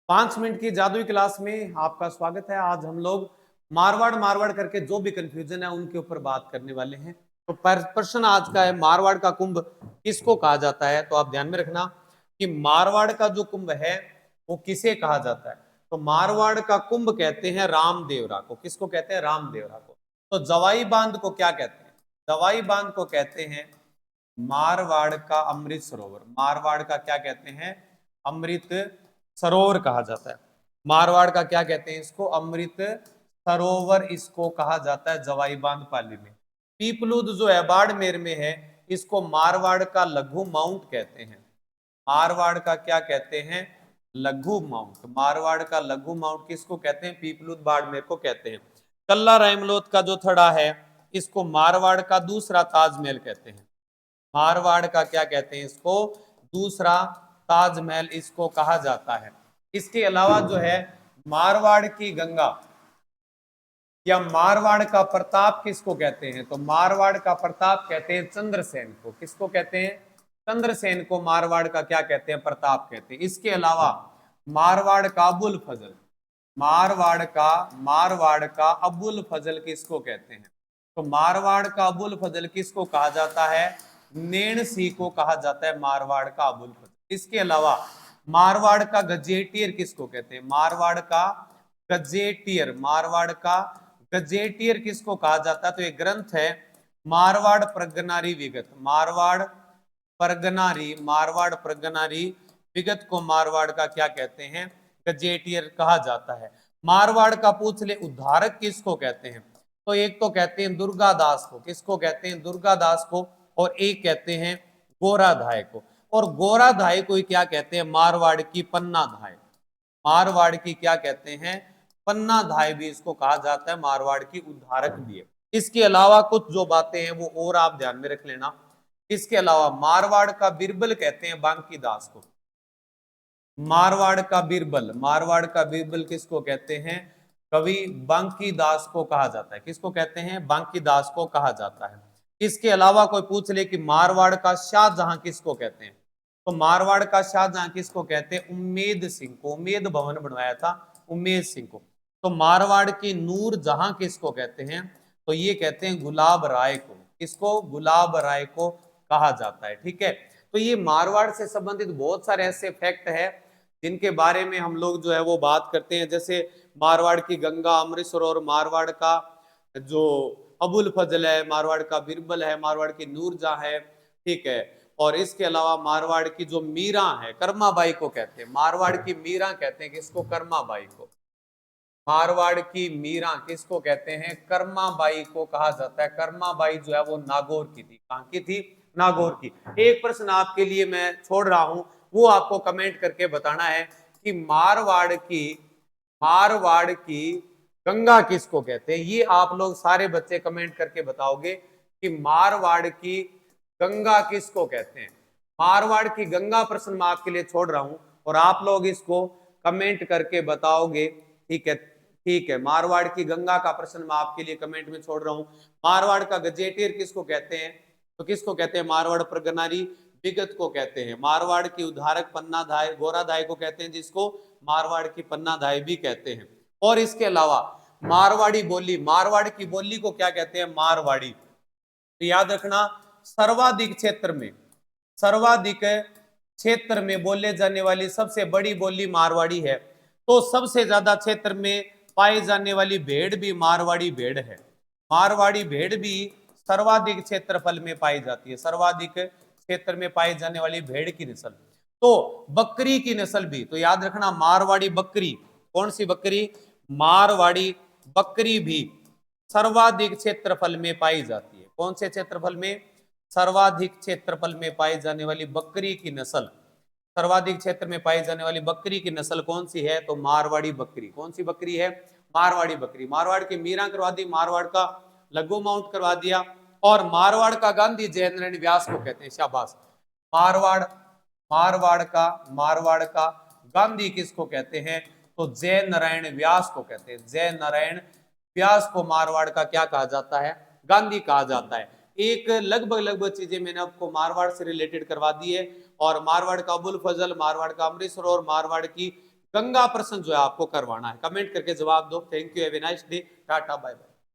5 minute की जादुई class में आपका स्वागत है। आज हम लोग मारवाड़ मारवाड़ करके जो भी कंफ्यूजन है उनके ऊपर बात करने वाले हैं। तो प्रश्न आज का है, मारवाड़ का कुंभ किसको कहा जाता है? तो आप ध्यान में रखना कि मारवाड़ का जो कुंभ है वो किसे कहा जाता है। तो मारवाड़ का कुंभ कहते हैं रामदेवरा को। किसको कहते हैं? रामदेवरा को। तो जवाई बांध को क्या कहते हैं? जवाई बांध को कहते हैं मारवाड़ का अमृत सरोवर। मारवाड़ का क्या कहते हैं? अमृत सरोवर कहा जाता है। मारवाड़ का क्या कहते हैं? इसको अमृत सरोवर इसको कहा जाता है जवाई बांध पाली में। पीपलूद जो है बाड़मेर में है, इसको मारवाड़ का लघु माउंट कहते हैं। मारवाड़ का क्या कहते हैं? लघु माउंट। मारवाड़ का लघु माउंट किसको कहते हैं? पीपलूद बाड़मेर को कहते हैं। कल्ला रायमलोत का जो थड़ा है इसको मारवाड़ का दूसरा ताजमहल कहते हैं। मारवाड़ का क्या कहते हैं? इसको दूसरा ताजमहल इसको कहा जाता है। इसके अलावा जो है मारवाड़ की गंगा या मारवाड़ का प्रताप किसको कहते हैं? तो मारवाड़ का प्रताप कहते हैं चंद्रसेन को। किसको कहते हैं? चंद्रसेन को मारवाड़ का क्या कहते हैं? प्रताप कहते हैं। इसके अलावा मारवाड़ का अबुल फजल, मारवाड़ का अबुल फजल किसको कहते हैं? तो मारवाड़ का अबुल फजल किसको कहा जाता है? नेणसी को कहा जाता है मारवाड़ का अबुल फजल। इसके अलावा मारवाड़ का गजेटियर किसको कहते हैं? मारवाड़ का गजेटियर किसको कहा जाता है? तो एक ग्रंथ है मारवाड़ प्रगनारी विगत। मारवाड़ प्रगनारी विगत को मारवाड़ का क्या कहते हैं? गजेटियर कहा जाता है। मारवाड़ का पूछ ले उद्धारक किसको कहते हैं? तो एक तो कहते हैं दुर्गादास को। किसको कहते हैं? दुर्गादास को। और एक कहते हैं गोराधाय को। और गोराधाय को क्या कहते हैं? मारवाड़ की पन्ना धाय। मारवाड़ की क्या कहते हैं? पन्ना धाय भी इसको कहा जाता है। मारवाड़ की उद्धारक भी है। इसके अलावा कुछ जो बातें हैं वो और आप ध्यान में रख लेना। इसके अलावा मारवाड़ का बिरबल कहते हैं बांकी दास को। मारवाड़ का बिरबल किसको कहते हैं? कवि बांकी दास को कहा जाता है। किसको कहते हैं? बांकी दास को कहा जाता है। इसके अलावा कोई पूछ ले कि मारवाड़ का शाहजहां किसको कहते हैं? तो मारवाड़ का शाहजहां किसको कहते हैं? उम्मेद सिंह को। उम्मेद भवन बनवाया था उम्मेद सिंह को। तो मारवाड़ की नूर जहां किसको कहते हैं? तो ये कहते हैं गुलाब राय को। किसको? गुलाब राय को कहा जाता है। ठीक है। तो ये मारवाड़ से संबंधित बहुत सारे ऐसे फैक्ट है जिनके बारे में हम लोग जो है वो बात करते हैं। जैसे मारवाड़ की गंगा, अमृत सरोवर, मारवाड़ का जो अबुल फजल है, मारवाड़ का बिरबल है, मारवाड़ की नूरजहां है। ठीक है। और इसके अलावा मारवाड़ की जो मीरा है, कर्माबाई को कहते हैं। मारवाड़ की मीरा कहते हैं किसको? कर्माबाई को। मारवाड़ की मीरा किसको कहते हैं? कर्माबाई को कहा जाता है। कर्माबाई जो है वो नागौर की थी। कहां की थी? नागौर की। एक प्रश्न आपके लिए मैं छोड़ रहा हूं, वो आपको कमेंट करके बताना है कि मारवाड़ की गंगा किसको कहते हैं। ये आप लोग सारे बच्चे कमेंट करके बताओगे कि मारवाड़ की गंगा किसको कहते हैं। मारवाड़ की गंगा प्रश्न मैं आपके लिए छोड़ रहा हूं और आप लोग इसको कमेंट करके बताओगे। ठीक है। ठीक है। मारवाड़ की गंगा का प्रश्न मैं आपके लिए कमेंट में छोड़ रहा हूं। मारवाड़ का गजेटियर किसको कहते हैं? तो किसको कहते हैं? मारवाड़ प्रगनारी विगत को कहते हैं। मारवाड़ की उद्धारक पन्ना धाय, गोरा धाय को कहते हैं, जिसको मारवाड़ की पन्ना धाय भी कहते हैं। और इसके अलावा मारवाड़ी की बोली को क्या कहते हैं? मारवाड़ी। तो याद रखना, सर्वाधिक क्षेत्र में बोले जाने वाली सबसे बड़ी बोली मारवाड़ी है। तो सबसे ज्यादा क्षेत्र में पाई जाने वाली भेड़ भी मारवाड़ी भेड़ है। मारवाड़ी भेड़ भी सर्वाधिक क्षेत्रफल में पाई जाती है। सर्वाधिक क्षेत्र में पाई जाने वाली भेड़ की नस्ल। तो बकरी की नस्ल भी, तो याद रखना मारवाड़ी बकरी। कौन सी बकरी? मारवाड़ी बकरी भी सर्वाधिक क्षेत्रफल में पाई जाती है। कौन से क्षेत्रफल में? सर्वाधिक क्षेत्रफल में पाई जाने वाली बकरी की नस्ल। सर्वाधिक क्षेत्र में पाई जाने वाली बकरी की नस्ल कौन सी है? तो मारवाड़ी बकरी। कौन सी बकरी है? मारवाड़ी बकरी। मारवाड़ की मीरा करवा दी, मारवाड़ का लघु माउंट करवा दिया। और मारवाड़ का गांधी जयनारायण व्यास को कहते हैं। शाबाश। मारवाड़ मारवाड़ का गांधी किसको कहते हैं? तो जय नारायण व्यास को कहते हैं। जय नारायण व्यास को मारवाड़ का क्या कहा जाता है? गांधी कहा जाता है। एक लगभग चीजें मैंने आपको मारवाड़ से रिलेटेड करवा दी है। और मारवाड़ का अबुल फजल, मारवाड़ का अमृत सरोवर, मारवाड़ की गंगा प्रश्न जो है आपको करवाना है। कमेंट करके जवाब दो। Thank you, have a nice day, tata bye bye.